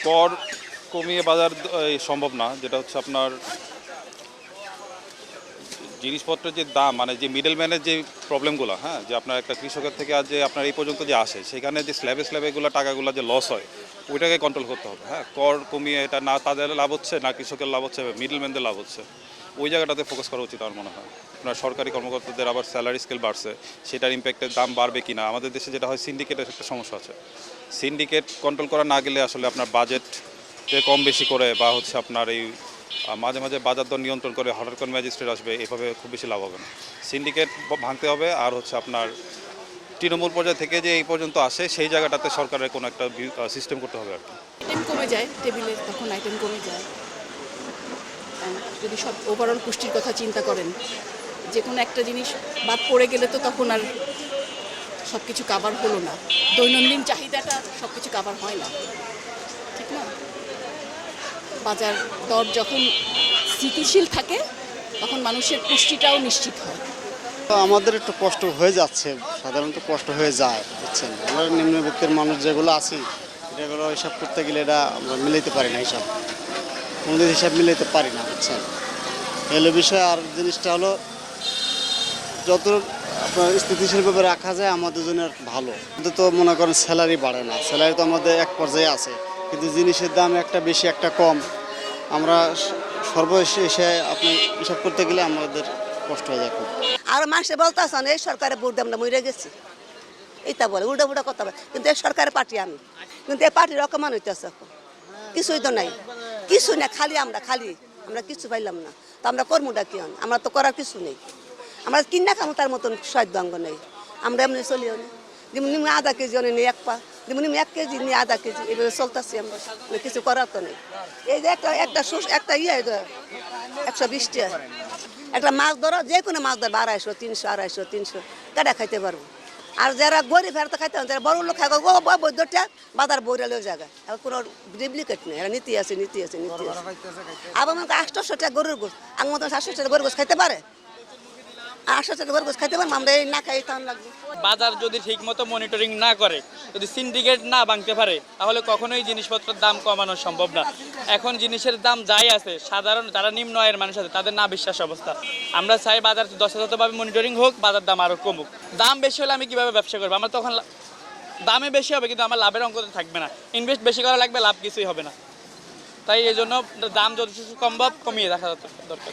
কর কমিয়ে বাজার সম্ভব না, যেটা হচ্ছে আপনার জিনিসপত্রের যে দাম, মানে যে মিডলম্যানের যে প্রবলেমগুলো, হ্যাঁ, যে আপনার একটা কৃষকের থেকে আজ যে আপনার এই পর্যন্ত যে আসে, সেখানে যে স্ল্যাবে এগুলো টাকাগুলো যে লস হয়, ওইটাকে কন্ট্রোল করতে হবে। হ্যাঁ, কর কমিয়ে এটা না তাদের লাভ হচ্ছে, না কৃষকের লাভ হচ্ছে, মিডলম্যানদের লাভ হচ্ছে, ওই জায়গাটাতে ফোকাস করা উচিত আমার মনে হয়। আপনার সরকারি কর্মকর্তাদের আবার স্যালারি স্কেল বাড়ছে, সেটার ইম্প্যাক্টের দাম বাড়বে কি না। আমাদের দেশে যেটা হয়, সিন্ডিকেটের একটা সমস্যা আছে। সিন্ডিকেট কন্ট্রোল করা না গেলে আসলে আপনার বাজেট কম বেশি করে বা হচ্ছে আপনার এই মাঝে মাঝে বাজার দর নিয়ন্ত্রণ করে হঠাৎ করে ম্যাজিস্ট্রেট আসবে, এভাবে খুব বেশি লাভ হবে না। সিন্ডিকেট ভাঙতে হবে, আর হচ্ছে আপনার তৃণমূল পর্যায় থেকে যে এই পর্যন্ত আসে, সেই জায়গাটাতে সরকারের কোনো একটা সিস্টেম করতে হবে আর কি। আইটেম কমে যায় টেবিলে, তখন আইটেম কমে যায়। যদি সব ওভারঅল পুষ্টির কথা চিন্তা করেন, যে কোনো একটা জিনিস বাদ পড়ে গেলে তো তখন আর সব কিছু কাভার হলো না, দৈনন্দিন চাহিদাটা সব কিছু কাভার হয় না, ঠিক না? বাজার দর যখন স্থিতিশীল থাকে তখন মানুষের পুষ্টিটাও নিশ্চিত হয়। আমাদের একটু কষ্ট হয়ে যাচ্ছে, সাধারণত কষ্ট হয়ে যায়, বুঝছেন। আমরা নিম্নবিত্তের মানুষ যেগুলো আছি, এগুলো হিসাব করতে গেলে এটা আমরা মিলাইতে পারি না, হিসাব কোনোদিন হিসাব মিলাইতে পারি না, বুঝছেন। এলো বিষয়। আর জিনিসটা হলো, যত আপনার স্থিতিশীলভাবে রাখা যায় আমাদের জন্য ভালো। কিন্তু তো মনে করেন স্যালারি বাড়ে না, স্যালারি তো আমাদের এক পর্যায়ে আছে, কিন্তু জিনিসের দাম একটা বেশি একটা কম। আমরা সর্বশেষে আপনি হিসাব করতে গেলে আমাদের কষ্ট হয়ে যায় খুব। আর মানুষে বলতে আসেন এই সরকারে ভোট দিয়ে আমরা মরে গেছি, এইটা বলে উল্টা উল্টা কথা বলে। কিন্তু এই সরকারের পার্টি আমি, কিন্তু এই পার্টির অকমান হইতেছে এখন, কিছুই তো নাই, কিছু না, খালি আমরা কিছু পাইলাম না। তো আমরা কর্মটা কি হন, আমরা তো করার কিছু নেই। আমরা কিনা খামো তার মতন সদ্যাঙ্গ নেই, আমরা এমনি চলিও না। যেমন নিম্ন আধা কেজি অনেক নেই, এক পা যেমন নিম্ন 1 কেজি নিয়ে আধা কেজি, এভাবে চলতেছি আমরা, কিছু করার তো নেই। এই যে একটা 120 টাকা একটা মাছ ধরো, যে কোনো মাছ ধরো 250, 300 কাটা খাইতে পারবো। আর যারা গরিব এরা তো খাইতে পারবো, যারা বড় লোক খাই বৈদ্যটা বাজার বইরালেও জায়গা, এখন কোনো ডুপ্লিকেট নেই, এরা নীতি আছে। আবার আমাকে 800 টাকা গরুর গোস, আমার মতো 700 টাকা গরুর গোস খাইতে পারে, 800 টাকা গরুর গোস খাইতে পারবো, আমরা এই না খাই তখন লাগবে। বাজার যদি ঠিকমতো মনিটরিং না করে, যদি সিন্ডিকেট না ভাঙতে পারে, তাহলে কখনোই জিনিসপত্রের দাম কমানো সম্ভব না। এখন জিনিসের দাম যাই আছে, সাধারণ যারা নিম্ন আয়ের মানুষ আছে তাদের না বিশ্বাস অবস্থা। আমরা চাই বাজার যথাযথভাবে মনিটরিং হোক, বাজার দাম আরও কমুক। দাম বেশি হলে আমি কীভাবে ব্যবসা করবো? আমার তখন দামে বেশি হবে কিন্তু আমার লাভের অঙ্ক থাকবে না, ইনভেস্ট বেশি করা লাগবে, লাভ কিছুই হবে না। তাই এই জন্য দাম যত সম্ভব কমিয়ে রাখা দরকার।